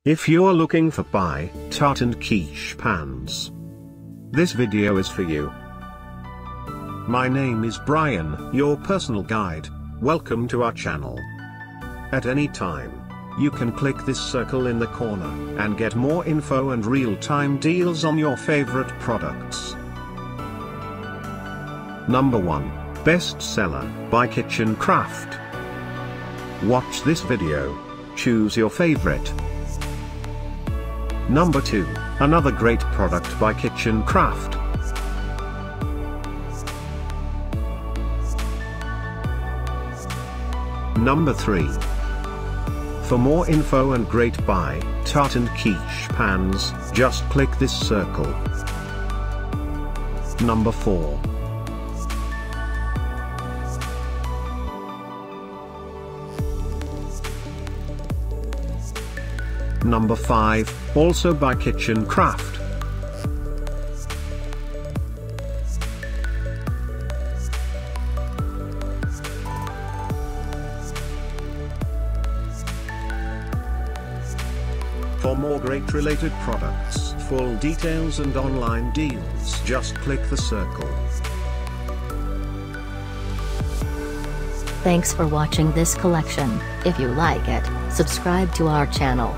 If you're looking for pie, tart and quiche pans, this video is for you. My name is Brian, your personal guide. Welcome to our channel. At any time, you can click this circle in the corner and get more info and real-time deals on your favorite products. Number 1. Bestseller by KitchenCraft. Watch this video. Choose your favorite. Number 2. Another great product by KitchenCraft. Number 3. For more info and great pie, tart and quiche pans, just click this circle. Number 4. Number 5, also by KitchenCraft. For more great related products, full details and online deals, just click the circle. Thanks for watching this collection. If you like it, subscribe to our channel.